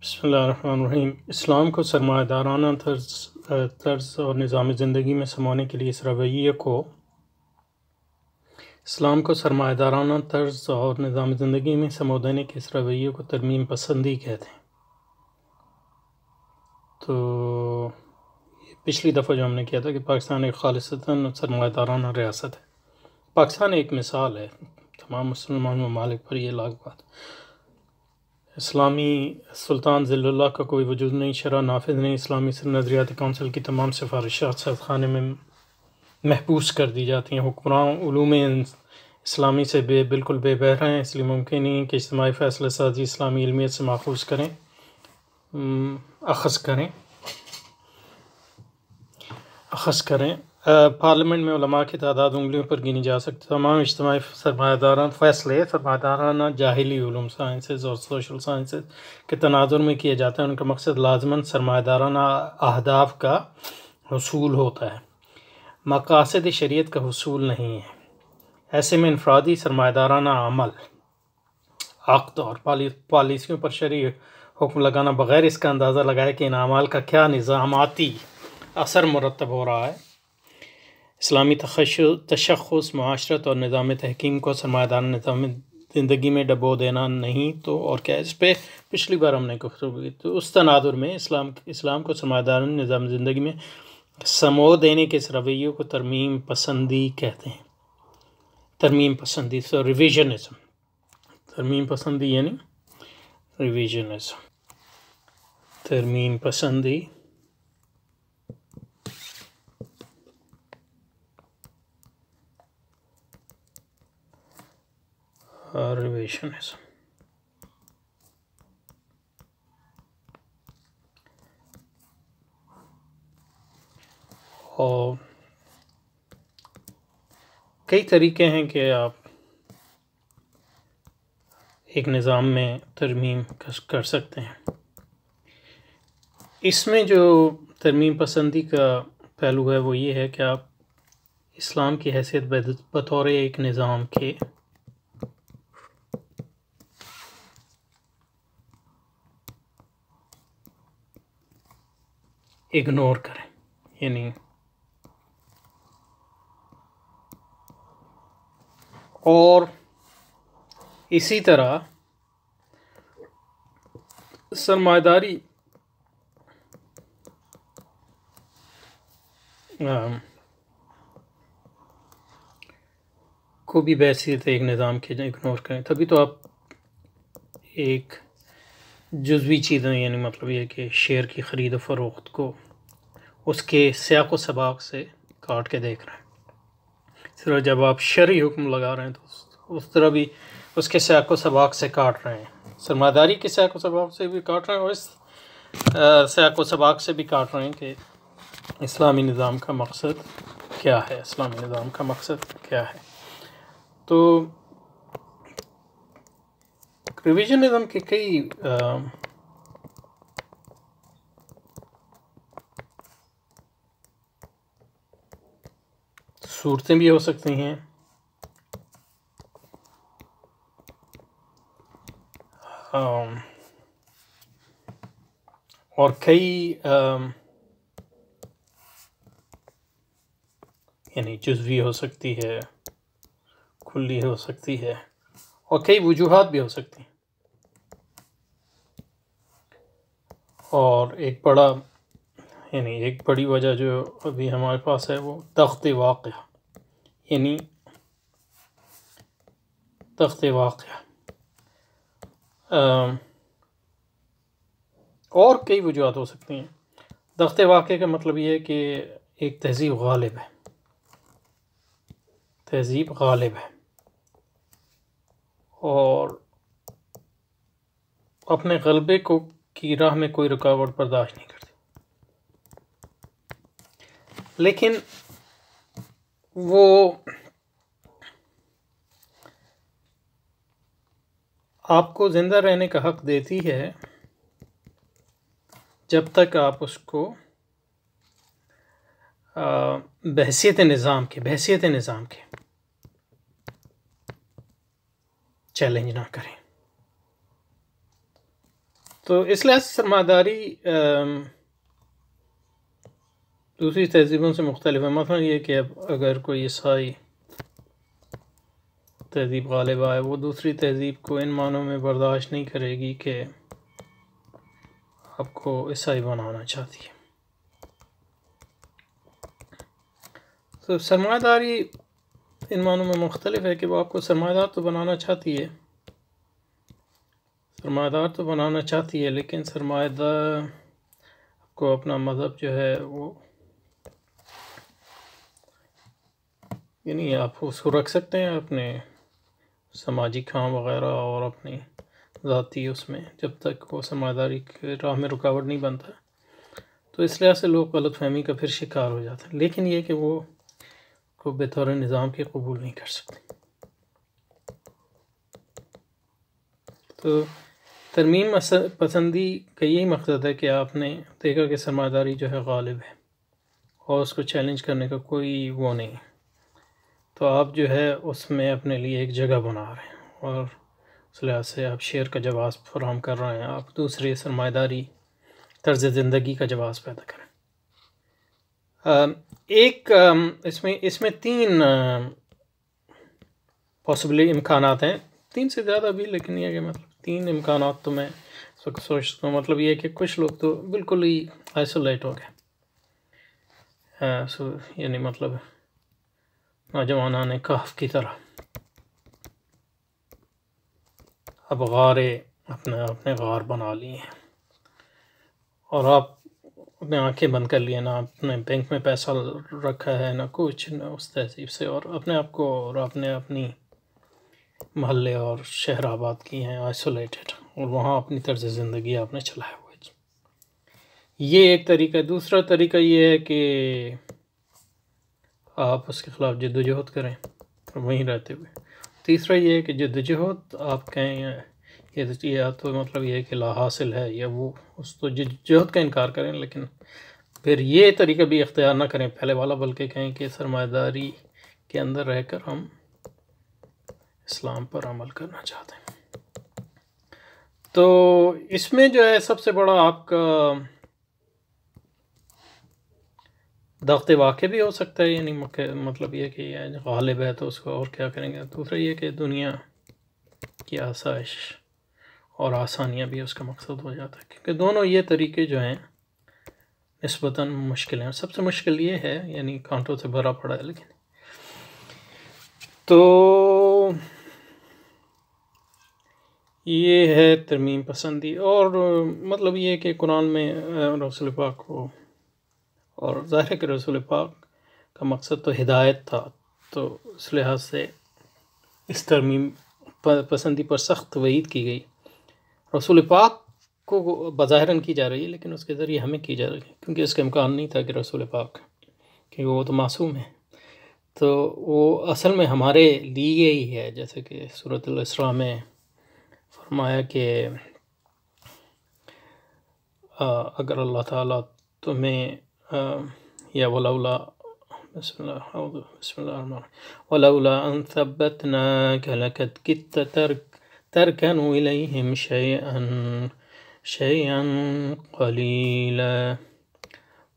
بسم اللہ الرحمن الرحیم۔ اسلام کو سرمایہ دارانہ طرز اور نظام زندگی میں سمونے کے لیے اسلام کو سرمایہ دارانہ طرز اور نظام زندگی میں سمو دینے کے اس رویے کو ترمیم پسندی کہتے ہیں۔ تو پچھلی دفعہ جو ہم نے کیا تھا کہ پاکستان ایک خالصتاً سرمایہ دارانہ ریاست ہے۔ پاکستان ایک مثال ہے، تمام مسلمان ممالک پر یہ لاگو بات۔ اسلامی سلطان ذل اللہ کا کوئی وجود نہیں، شرع نافذ نہیں، اسلامی نظریاتی کونسل کی تمام سفارشات سرد خانے میں محبوس کر دی جاتی ہیں۔ حکمران علوم اسلامی سے بالکل بے بہرہ ہیں، اس لیے ممکن نہیں کہ اجتماعی فیصلہ سازی اسلامی علمیت سے ماخوذ کریں، اخذ کریں۔ پارلیمنٹ میں علماء کی تعداد انگلیوں پر گنی جا سکتی۔ تمام اجتماعی سرمایہ دارانہ جاہلی علوم سائنسز اور سوشل سائنسز کے تناظر میں کیے جاتے ہیں۔ ان کا مقصد لازماً سرمایہ دارانہ اہداف کا حصول ہوتا ہے، مقاصد شریعت کا حصول نہیں ہے۔ ایسے میں انفرادی سرمایہ دارانہ عمل، عقد اور پالیسیوں پر شرعی حکم لگانا بغیر اس کا اندازہ لگائے کہ ان اعمال کا کیا نظاماتی اثر مرتب ہو رہا ہے۔ اسلامی تشخص، معاشرت اور نظام تحکیم کو سرمایہ دارانہ نظام زندگی میں ڈبو دینا نہیں تو اور کیا۔ اس پہ پچھلی بار ہم نے گفتگو کی، تو اس تناظر میں اسلام کو سرمایہ دارانہ نظام زندگی میں سمو دینے کے اس رویے کو ترمیم پسندی کہتے ہیں۔ ترمیم پسندی، ریویژنزم۔ ترمیم پسندی یعنی ریویژنزم، ترمیم پسندی۔ ریویژنزم اور کئی طریقے ہیں کہ آپ ایک نظام میں ترمیم کر سکتے ہیں۔ اس میں جو ترمیم پسندی کا پہلو ہے وہ یہ ہے کہ آپ اسلام کی حیثیت بطور ایک نظام کے اگنور کریں، یعنی اور اسی طرح سرمایہ داری کو بھی بحیثیت ایک نظام کے اگنور کریں، تبھی تو آپ ایک جزوی چیزیں، یعنی مطلب یہ کہ شیئر کی خرید و فروخت کو اس کے سیاق و سباق سے کاٹ کے دیکھ رہے ہیں۔ صرف جب آپ شرعی حکم لگا رہے ہیں تو اس طرح بھی اس کے سیاق و سباق سے کاٹ رہے ہیں، سرمایہ داری کے سیاق و سباق سے بھی کاٹ رہے ہیں اور اس سیاق و سباق سے بھی کاٹ رہے ہیں کہ اسلامی نظام کا مقصد کیا ہے، اسلامی نظام کا مقصد کیا ہے۔ تو ریویژنزم کے کئی صورتیں بھی ہو سکتی ہیں، اور کئی یعنی جزوی ہو سکتی ہے، کلی ہو سکتی ہے، اور کئی وجوہات بھی ہو سکتی ہیں۔ اور ایک بڑی وجہ جو ابھی ہمارے پاس ہے وہ تخت واقعہ، یعنی تخت واقعہ۔ اور کئی وجوہات ہو سکتی ہیں۔ تخت واقعہ کا مطلب یہ ہے کہ ایک تہذیب غالب ہے، تہذیب غالب ہے اور اپنے غلبے کی راہ میں کوئی رکاوٹ برداشت نہیں کرتی، لیکن وہ آپ کو زندہ رہنے کا حق دیتی ہے جب تک آپ اس کو بحیثیت نظام کے چیلنج نہ کریں۔ تو اس لحاظ سے سرمایہ داری دوسری تہذیبوں سے مختلف ہے. مثلا یہ کہ اب اگر کوئی عیسائی تہذیب غالب آئے، وہ دوسری تہذیب کو ان معنوں میں برداشت نہیں کرے گی کہ آپ کو عیسائی بنانا چاہتی ہے. تو سرمایہ داری ان معنوں میں مختلف ہے کہ وہ آپ کو سرمایہ دار تو بنانا چاہتی ہے، لیکن سرمایہ دار کو اپنا مذہب جو ہے وہ یعنی آپ اس کو رکھ سکتے ہیں اپنے سماجی کام وغیرہ اور اپنی ذاتی اس میں، جب تک وہ سرمایہ داری کے راہ میں رکاوٹ نہیں بنتا. تو اس لحاظ سے لوگ غلط فہمی کا پھر شکار ہو جاتے ہیں، لیکن یہ کہ وہ کو بطور نظام کے قبول نہیں کر سکتے. تو ترمیم پسندی کا یہی مقصد ہے کہ آپ نے دیکھا کہ سرمایہ داری جو ہے غالب ہے اور اس کو چیلنج کرنے کا کوئی وہ نہیں، تو آپ جو ہے اس میں اپنے لیے ایک جگہ بنا رہے ہیں اور اس لحاظ سے آپ شیئر کا جواز فراہم کر رہے ہیں، آپ دوسرے سرمایہ داری طرز زندگی کا جواز پیدا کریں. ایک اس میں 3 پاسبلی امکانات ہیں، 3 سے زیادہ بھی، لیکن یہ کہ مطلب 3 امکانات تو میں اس وقت سوچتا ہوں. مطلب یہ کہ کچھ لوگ تو بالکل ہی آئسولیٹ ہو گئے، یعنی مطلب نوجوانان کہف کی طرح اب اپنے غار بنا لیے ہیں، اور آپ اپنے آنکھیں بند کر لیے، نہ اپنے بینک میں پیسہ رکھا ہے، نہ کچھ، نہ اس تہذیب سے، اور اپنے آپ کو اور اپنی محلے اور شہر آباد کی ہیں آئسولیٹڈ، اور وہاں اپنی طرز زندگی آپ نے چلایا ہوا ہے. یہ ایک طریقہ. دوسرا طریقہ یہ ہے کہ آپ اس کے خلاف جد و جہد کریں وہیں رہتے ہوئے. تیسرا یہ ہے کہ جد و جہد آپ کہیں یا تو مطلب یہ ہے کہ لا حاصل ہے، یا وہ اس تو جد و جہد کا انکار کریں، لیکن پھر یہ طریقہ بھی اختیار نہ کریں پہلے والا، بلکہ کہیں کہ سرمایہ داری کے اندر رہ کر ہم اسلام پر عمل کرنا چاہتے ہیں. تو اس میں جو ہے سب سے بڑا آپ کا ضابط واقع بھی ہو سکتا ہے، یعنی مطلب یہ کہ یہ غالب ہے تو اس کو اور کیا کریں گے. دوسرا یہ کہ دنیا کی آسائش اور آسانیاں بھی اس کا مقصد ہو جاتا ہے، کیونکہ دونوں یہ طریقے جو ہیں نسبتاً مشکل ہیں. سب سے مشکل یہ ہے، یعنی کانٹوں سے بھرا پڑا ہے، لیکن تو یہ ہے ترمیم پسندی. اور مطلب یہ کہ قرآن میں رسول پاک کو، اور ظاہر ہے کہ رسول پاک کا مقصد تو ہدایت تھا، تو اس لحاظ سے اس ترمیم پسندی پر سخت وعید کی گئی. رسول پاک کو بظاہراً کی جا رہی ہے، لیکن اس کے ذریعے ہمیں کی جا رہی ہے، کیونکہ اس کا امکان نہیں تھا کہ رسول پاک، کیونکہ وہ تو معصوم ہے، تو وہ اصل میں ہمارے لیے ہی ہے. جیسے کہ سورۃ الاسراء میں فرمایا کہ اگر اللہ تعالیٰ تمہیں یا ولولا بسم اللہ الرحمن ولولا ان ثبتناك لقد كدت تركن إليهم شيئا قليلا.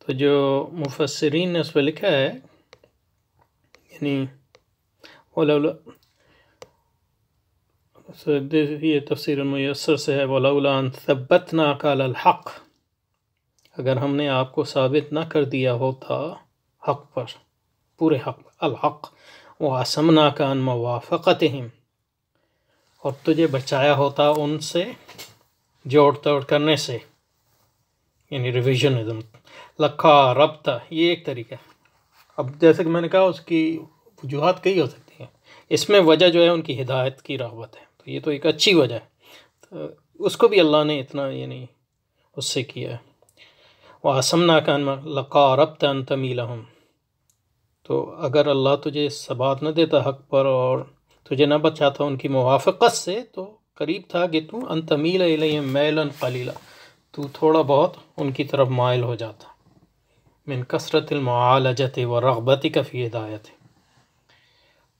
تو جو مفسرین نے اس پہ لکھا ہے، یعنی ولولا، یہ تفسیر میسر سے ہے، ولولا ان ثبتناك على الحق، اگر ہم نے آپ کو ثابت نہ کر دیا ہوتا حق پر، پورے حق الحق، وَعَصَمْنَاكَ عَنْ مَوَافَقَتِهِمْ، اور تجھے بچایا ہوتا ان سے جوڑ توڑ کرنے سے، یعنی ریویژنزم. لکھا ربطہ، یہ ایک طریقہ ہے. اب جیسے کہ میں نے کہا اس کی وجوہات کئی ہو سکتی ہیں، اس میں وجہ جو ہے ان کی ہدایت کی رغبت ہے، تو یہ تو ایک اچھی وجہ ہے، تو اس کو بھی اللہ نے اتنا یعنی اس سے کیا ہے. وَعَصَمْنَاكَ عَنْ لَقَارَبْتَ أَنْ تَمِيلَهُمْ، تو اگر اللہ تجھے ثبات نہ دیتا حق پر اور تجھے نہ بچاتا ان کی موافقت سے، تو قریب تھا کہ تو ان تمیل الیہم میلا قلیلا، تو تھوڑا بہت ان کی طرف مائل ہو جاتا، من کثرت المعالجۃ ورغبتک فی ہدایت،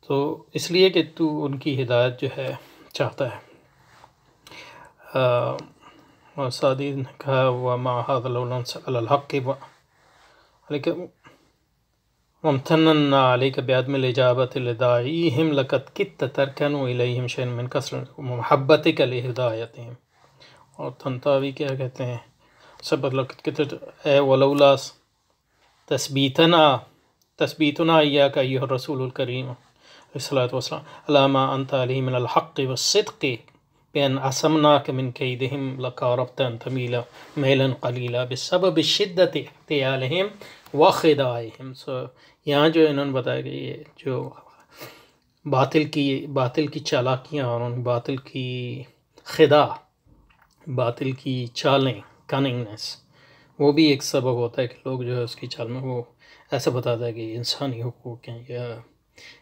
تو اس لیے کہ تو ان کی ہدایت جو ہے چاہتا ہے. اور سعدی نے کہا وَمَا هَذَا لَوْ نَنْسَ عَلَى الْحَقِّ لیکن وَامْتَنَّنَّا عَلَيْكَ بِعَدْمِ الْإِجَابَةِ لِدَاعِيهِمْ لَقَدْ كِدتَّ تَرْكَنُ إِلَيْهِمْ شَيْئًا مِنْ كَثْرَةِ مُحَبَّتِكَ لِهِدَايَتِهِمْ۔ اور تنتاوی کیا کہتے ہیں سب اے ولولا تثبیتنا ایاک ایھا الرسول الکریم علیہ الصلوۃ والسلام علی ما انت علیہ من الحق والصدق بأن عصمناک من کیدہم لقاربت ان تمیل میلا قلیلا بسبب شدت احتیالہم وخداعہم۔ یہاں جو انہوں نے بتایا کہ یہ جو باطل کی چالاکیاں اور ان باطل کی خدا، باطل کی چالیں، کننگنس، وہ بھی ایک سبب ہوتا ہے کہ لوگ جو ہے اس کی چال میں وہ ایسا بتاتا ہے کہ انسانی حقوق ہیں یا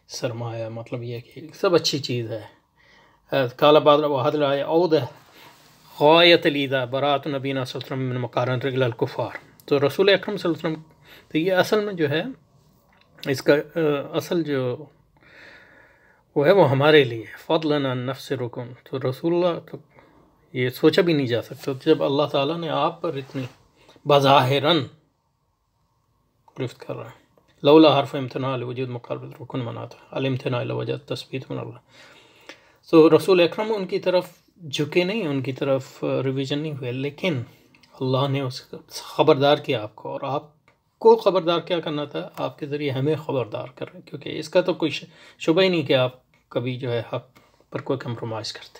سرمایہ، مطلب یہ کہ سب اچھی چیز ہے۔ قال بعض وهذه الآية أوضح غایت الإيذاء براءة نبینا صلی اللہ علیہ وسلم من مقارنة رجل الکفار۔ تو رسول اکرم صلی اللہ علیہ وسلم تو یہ اصل میں جو ہے اس کا اصل جو وہ ہے وہ ہمارے لیے فضلا عن نفس رکن۔ تو رسول اللہ تو یہ سوچا بھی نہیں جا سکتا جب اللہ تعالیٰ نے آپ پر اتنی بظاہراً گرفت کر رہا ہے۔ لولا حرف امتناع لوجود مقابل رکن مناتا الامتناع لوجہ تثبیت من اللہ۔ تو رسول اکرم ان کی طرف جھکے نہیں، ان کی طرف ریویژن نہیں ہوئے، لیکن اللہ نے اس کو خبردار کیا آپ کو، اور آپ کو خبردار کیا کرنا تھا، آپ کے ذریعے ہمیں خبردار کر رہے ہیں، کیونکہ اس کا تو کوئی شبہ ہی نہیں کہ آپ کبھی جو ہے حق پر کوئی کمپرومائز کرتے۔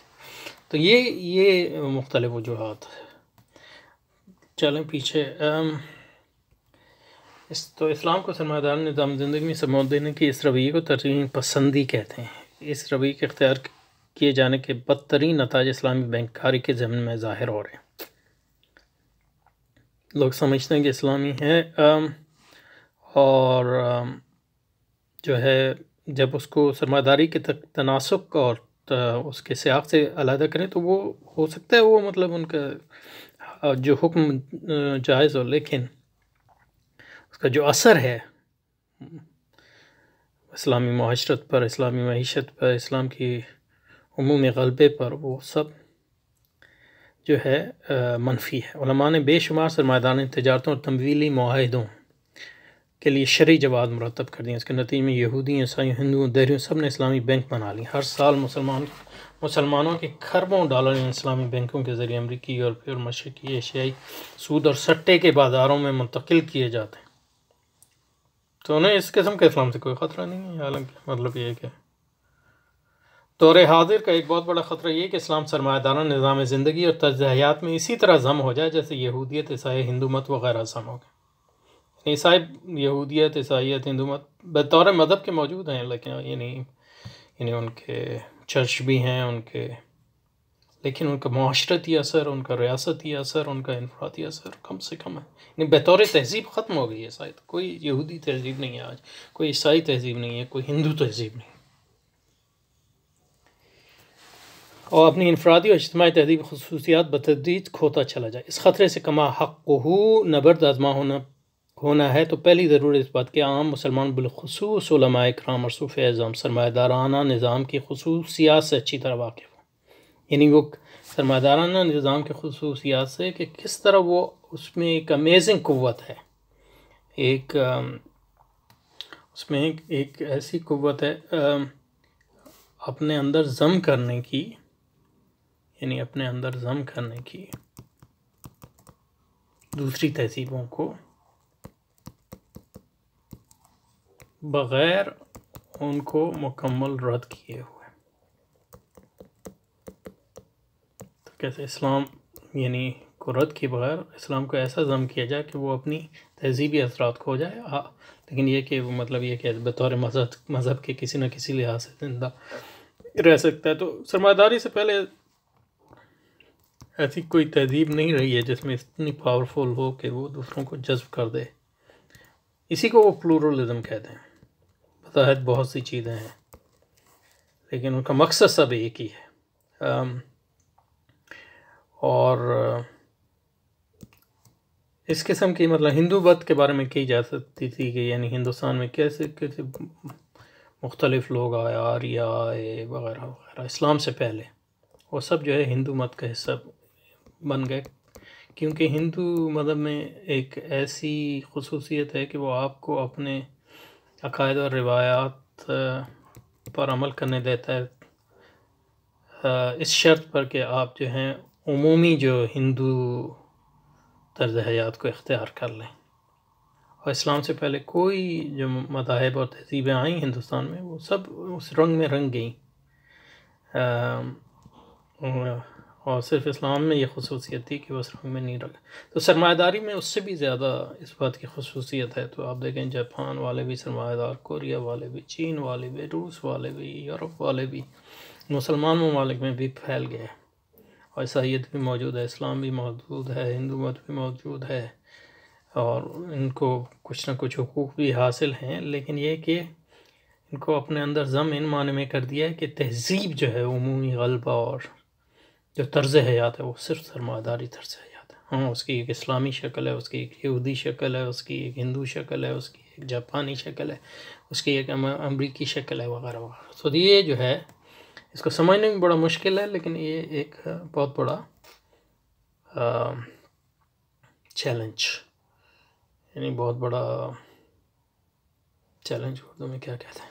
تو یہ مختلف وجوہات چلیں پیچھے۔ تو اسلام کو سرمایہ دار نظام زندگی میں سموت دینے کی اس رویے کو ترجیح پسندی کہتے ہیں۔ اس رویے کے اختیار کیے جانے کے بدترین نتائج اسلامی بینک کاری کے ضمن میں ظاہر ہو رہے ہیں۔ لوگ سمجھتے ہیں کہ اسلامی ہے اور جو ہے جب اس کو سرمایہ داری کے تناسق اور اس کے سیاق سے علیحدہ کریں تو وہ ہو سکتا ہے وہ مطلب ان کا جو حکم جائز ہو، لیکن اس کا جو اثر ہے اسلامی معاشرت پر، اسلامی معیشت پر، اسلام کی عمومی غلبے پر، وہ سب جو ہے منفی ہے۔ علماء نے بے شمار سرمایہ دارانہ تجارتوں اور تمویلی معاہدوں کے لیے شرعی جواز مرتب کر دیا۔ اس کے نتیجے میں یہودی، عیسائی، ہندوؤں، دہریوں سب نے اسلامی بینک بنا لی۔ ہر سال مسلمانوں کے خربوں ڈالر اسلامی بینکوں کے ذریعے امریکی، یورپی اور مشرقی ایشیائی سود اور سٹے کے بازاروں میں منتقل کیے جاتے ہیں۔ تو انہیں اس قسم کے اسلام سے کوئی خطرہ نہیں ہے، حالانکہ مطلب یہ کہ دور حاضر کا ایک بہت بڑا خطرہ یہ کہ اسلام سرمایہ دارانہ نظام زندگی اور طرز حیات میں اسی طرح ضم ہو جائے جیسے یہودیت، عیسائی، ہندو مت وغیرہ ضم ہو گئے۔ عیسائی، یہودیت، عیسائیت، ہندو مت بطور مذہب کے موجود ہیں، لیکن یعنی ان کے چرچ بھی ہیں ان کے، لیکن ان کا معاشرتی اثر، ان کا ریاستی اثر، ان کا انفرادی اثر کم سے کم ہے۔ یعنی بطور تہذیب ختم ہو گئی ہے عیسائی، کوئی یہودی تہذیب نہیں ہے آج، کوئی عیسائی تہذیب نہیں ہے، کوئی ہندو تہذیب نہیں، اور اپنی انفرادی اور اجتماعی تہذیبی خصوصیات بتدریج کھوتا چلا جائے۔ اس خطرے سے کما حقہ نبرد آزما ہونا ہے تو پہلی ضرورت اس بات کہ عام مسلمان بالخصوص علماء اکرام اور صوفیاء اعظام سرمایہ دارانہ نظام کی خصوصیات سے اچھی طرح واقف ہوں، یعنی وہ سرمایہ دارانہ نظام کے خصوصیات سے کہ کس طرح وہ اس میں ایک امیزنگ قوت ہے، ایک اس میں ایک ایسی قوت ہے اپنے اندر ضم کرنے کی، یعنی اپنے اندر ضم کرنے کی دوسری تہذیبوں کو بغیر ان کو مکمل رد کیے ہوئے۔ تو کیسے اسلام یعنی کو رد کیے بغیر اسلام کو ایسا ضم کیا جائے کہ وہ اپنی تہذیبی اثرات کھو جائے، لیکن یہ کہ وہ مطلب یہ کہ بطور مذہب کے کسی نہ کسی لحاظ سے زندہ رہ سکتا ہے۔ تو سرمایہ داری سے پہلے ایسی کوئی تہذیب نہیں رہی ہے جس میں اتنی پاورفل ہو کہ وہ دوسروں کو جذب کر دے۔ اسی کو وہ پلورلزم کہتے ہیں۔ بظاہر بہت سی چیزیں ہیں لیکن ان کا مقصد سب ایک ہی ہے۔ اور اس قسم کی مطلب ہندو مت کے بارے میں کہی جا سکتی تھی کہ یعنی ہندوستان میں کیسے مختلف لوگ آئے، آریہ آئے وغیرہ وغیرہ اسلام سے پہلے، وہ سب جو ہے ہندو مت کا حصہ بن گئے، کیونکہ ہندو مذہب میں ایک ایسی خصوصیت ہے کہ وہ آپ کو اپنے عقائد اور روایات پر عمل کرنے دیتا ہے، اس شرط پر کہ آپ جو ہیں عمومی جو ہندو طرز حیات کو اختیار کر لیں. اور اسلام سے پہلے کوئی جو مذاہب اور تہذیبیں آئیں ہندوستان میں وہ سب اس رنگ میں رنگ گئیں، اور صرف اسلام میں یہ خصوصیت تھی کہ وہ اس رنگ میں نہیں رنگا. تو سرمایہ داری میں اس سے بھی زیادہ اس بات کی خصوصیت ہے. تو آپ دیکھیں جاپان والے بھی سرمایہ دار، کوریا والے بھی، چین والے بھی، روس والے بھی، یورپ والے بھی، مسلمان ممالک میں بھی پھیل گئے. اور عیسائیت بھی موجود ہے، اسلام بھی موجود ہے، ہندو مت بھی موجود ہے، اور ان کو کچھ نہ کچھ حقوق بھی حاصل ہیں. لیکن یہ کہ ان کو اپنے اندر ضم ان معنی میں کر دیا ہے کہ تہذیب جو ہے عمومی غلبہ اور جو طرز حیات ہے وہ صرف سرمایہ داری طرز حیات ہے. ہاں اس کی ایک اسلامی شکل ہے، اس کی ایک یہودی شکل ہے، اس کی ایک ہندو شکل ہے، اس کی ایک جاپانی شکل ہے، اس کی ایک امریکی شکل ہے، وغیرہ وغیرہ. تو یہ جو ہے اس کو سمجھنے میں بڑا مشکل ہے، لیکن یہ ایک بہت بڑا چیلنج، یعنی بہت بڑا چیلنج اردو میں کیا کہتے ہیں،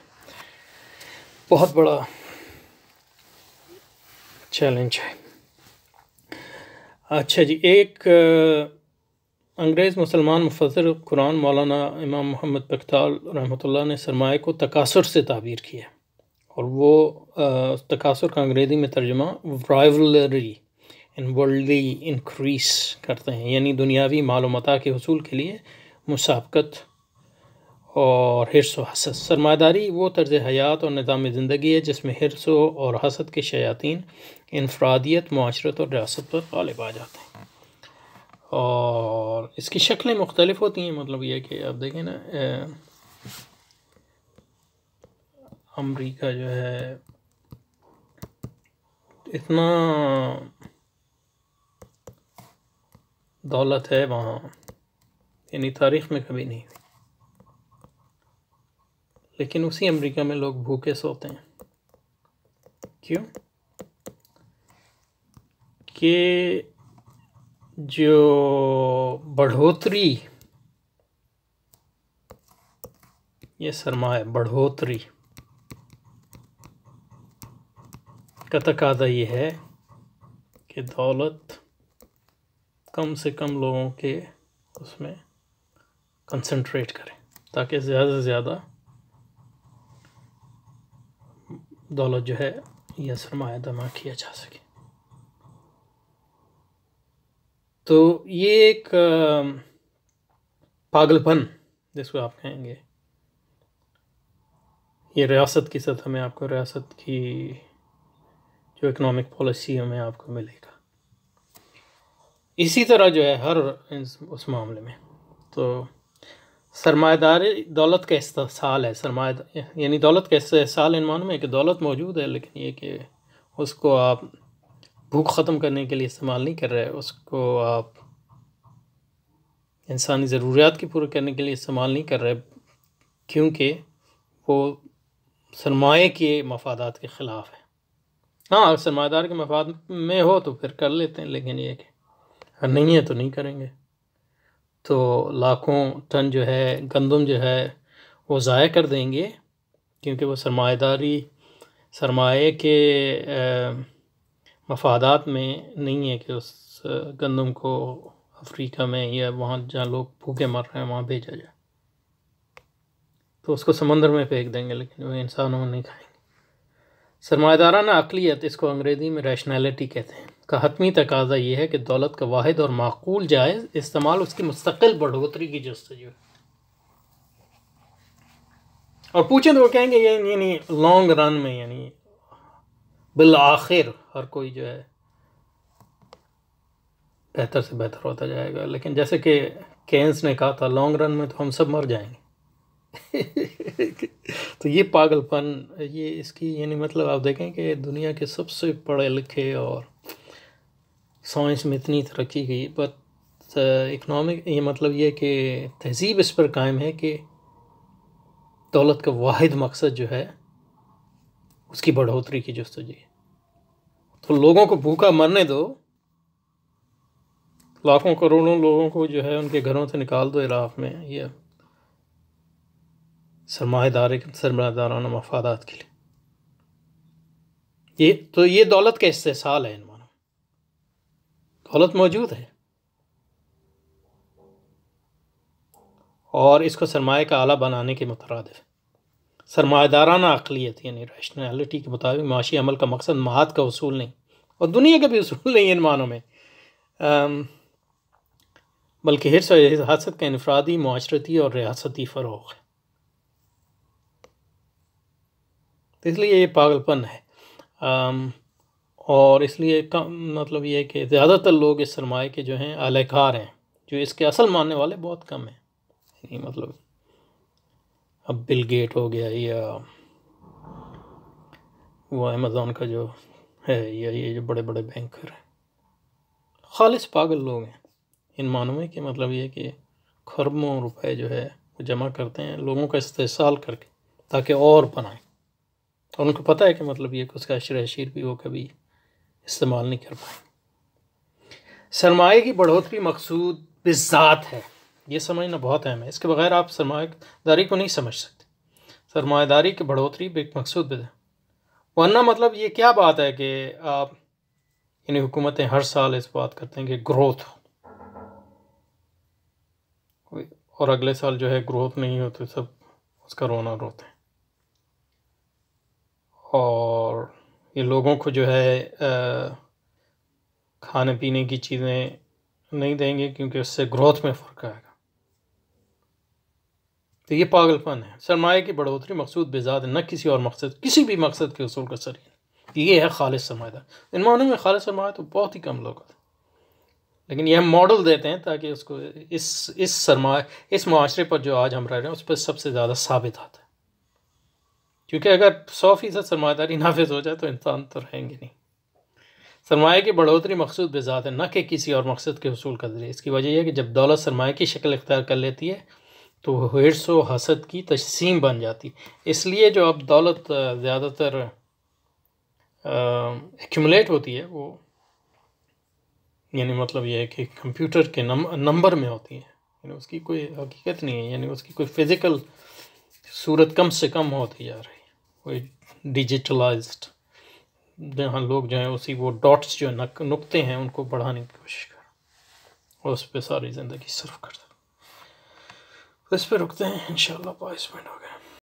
بہت بڑا چیلنج ہے. اچھا جی، ایک انگریز مسلمان مفسر قرآن مولانا امام محمد بختیار رحمۃ اللہ نے سرمایہ کو تکاثر سے تعبیر کیا، اور وہ تکاثر کا انگریزی میں ترجمہ رائولری ان ورلڈلی انکریس کرتے ہیں، یعنی دنیاوی مال و متاع کے حصول کے لیے مسابقت اور حرص و حسد. سرمایہ داری وہ طرز حیات اور نظام زندگی ہے جس میں حرص اور حسد کے شیاطین انفرادیت، معاشرت اور ریاست پر غالب آ جاتے ہیں. اور اس کی شکلیں مختلف ہوتی ہیں. مطلب یہ کہ آپ دیکھیں نا، امریکہ جو ہے اتنا دولت ہے وہاں، یعنی تاریخ میں کبھی نہیں ہوئی، لیکن اسی امریکہ میں لوگ بھوکے سوتے ہیں. کیوں؟ کہ جو بڑھوتری، یہ سرمایہ بڑھوتری کا تقاضا یہ ہے کہ دولت کم سے کم لوگوں کے اس میں کنسنٹریٹ کریں تاکہ زیادہ سے زیادہ دولت جو ہے یہ سرمایہ جمع کیا جا سکے. تو یہ ایک پاگل پن جس کو آپ کہیں گے، یہ ریاست کی سطح میں آپ کو ریاست کی جو اکنامک پالیسی میں آپ کو ملے گا. اسی طرح جو ہے ہر اس معاملے میں تو سرمایہ داری دولت کا استحصال ہے. سرمایہ یعنی دولت کا استحصال ان معنی میں کہ دولت موجود ہے، لیکن یہ کہ اس کو آپ بھوک ختم کرنے کے لیے استعمال نہیں کر رہے، اس کو آپ انسانی ضروریات کی پورے کرنے کے لیے استعمال نہیں کر رہے، کیونکہ وہ سرمایہ کے مفادات کے خلاف ہے. ہاں اگر سرمایہ دار کے مفاد میں ہو تو پھر کر لیتے ہیں، لیکن یہ کہ اگر نہیں ہے تو نہیں کریں گے. تو لاکھوں ٹن جو ہے گندم جو ہے وہ ضائع کر دیں گے، کیونکہ وہ سرمایہ کے مفادات میں نہیں ہے کہ اس گندم کو افریقہ میں یا وہاں جہاں لوگ بھوکے مر رہے ہیں وہاں بھیجا جائے. تو اس کو سمندر میں پھینک دیں گے، لیکن وہ انسانوں نہیں کھائیں گے. سرمایہ دارانہ عقلیت، اس کو انگریزی میں ریشنلٹی کہتے ہیں، کا حتمی تقاضا یہ ہے کہ دولت کا واحد اور معقول جائز استعمال اس کی مستقل بڑھوتری کی جستجو ہے. اور پوچھیں تو وہ کہیں گے یعنی لانگ رن میں، یعنی بالآخر ہر کوئی جو ہے بہتر سے بہتر ہوتا جائے گا. لیکن جیسے کہ کینز نے کہا تھا لانگ رن میں تو ہم سب مر جائیں گے. تو یہ پاگل پن، یہ اس کی یعنی مطلب آپ دیکھیں کہ دنیا کے سب سے پڑھے لکھے اور سائنس میں اتنی ترقی گئی، بٹ اکنامک یہ مطلب یہ کہ تہذیب اس پر قائم ہے کہ دولت کا واحد مقصد جو ہے اس کی بڑھوتری کی جستجو ہے. تو لوگوں کو بھوکا مرنے دو، لاکھوں کروڑوں لوگوں کو جو ہے ان کے گھروں سے نکال دو عراق میں، یہ سرمایہ دارانہ مفادات کے لیے. یہ دولت کا استحصال ہے، ان مانوں دولت موجود ہے اور اس کو سرمایہ کا آلہ بنانے کے مترادف ہے. سرمایہ دارانہ عقلیت یعنی ریشنلٹی کے مطابق معاشی عمل کا مقصد مہات کا اصول نہیں اور دنیا کا بھی اصول نہیں ان معنوں میں، بلکہ حرص و حسد کا انفرادی، معاشرتی اور ریاستی فروغ ہے. تو اس لیے یہ پاگل پن ہے، اور اس لیے مطلب یہ ہے کہ زیادہ تر لوگ اس سرمایہ کے جو ہیں اہل کار ہیں، جو اس کے اصل ماننے والے بہت کم ہیں. یعنی مطلب اب بل گیٹ ہو گیا یا وہ امیزون کا جو ہے یا یہ جو بڑے بڑے بینکر ہیں، خالص پاگل لوگ ہیں ان معنوں میں کہ مطلب یہ کہ خربوں روپے جو ہے وہ جمع کرتے ہیں لوگوں کا استحصال کر کے تاکہ اور بنائیں، اور ان کو پتہ ہے کہ مطلب یہ کہ اس کا اشیر بھی وہ کبھی استعمال نہیں کر پائیں. سرمایہ کی بڑھوتری مقصود بذات ہے، یہ سمجھنا بہت اہم ہے. اس کے بغیر آپ سرمایہ داری کو نہیں سمجھ سکتے. سرمایہ داری کی بڑھوتری ایک مقصود بذات، ورنہ مطلب یہ کیا بات ہے کہ آپ یعنی حکومتیں ہر سال اس بات کرتے ہیں کہ گروتھ ہو، اور اگلے سال جو ہے گروتھ نہیں ہوتی، سب اس کا رونا روتے ہیں، اور یہ لوگوں کو جو ہے کھانے پینے کی چیزیں نہیں دیں گے کیونکہ اس سے گروتھ میں فرق آئے گا. تو یہ پاگل پن ہے. سرمایہ کی بڑھوتری مقصود بذات، نہ کسی اور مقصد، کسی بھی مقصد کے حصول کا ذریعہ. یہ ہے خالص سرمایہ دار. ان معنوں میں خالص سرمایہ تو بہت ہی کم لوگ ہوتے ہیں، لیکن یہ ہم ماڈل دیتے ہیں تاکہ اس کو اس سرمایہ اس معاشرے پر جو آج ہم رہ رہے ہیں اس پر سب سے زیادہ ثابت آتا ہے. کیونکہ اگر 100% سرمایہ داری نافذ ہو جائے تو انسان تو رہیں گے نہیں. سرمایہ کی بڑھوتری مقصود بذات ہے، نہ کہ کسی اور مقصد کے حصول کا ذریعہ. اس کی وجہ یہ ہے کہ جب دولت سرمایہ کی شکل اختیار کر لیتی ہے تو وہ حرص و حسد کی تجسیم بن جاتی. اس لیے جو اب دولت زیادہ تر ایکیومولیٹ ہوتی ہے وہ یعنی مطلب یہ ہے کہ کمپیوٹر کے نمبر میں ہوتی ہے، یعنی اس کی کوئی حقیقت نہیں ہے، یعنی اس کی کوئی فزیکل صورت کم سے کم ہوتی جا رہی ہے. کوئی ڈیجیٹلائزڈ جہاں لوگ جو ہیں اسی وہ ڈاٹس جو نقطے ہیں ان کو بڑھانے کی کوشش کر اور اس پہ ساری زندگی صرف کرتے. اس پہ رکتے ہیں انشاءاللہ. 22 منٹ ہو گئے.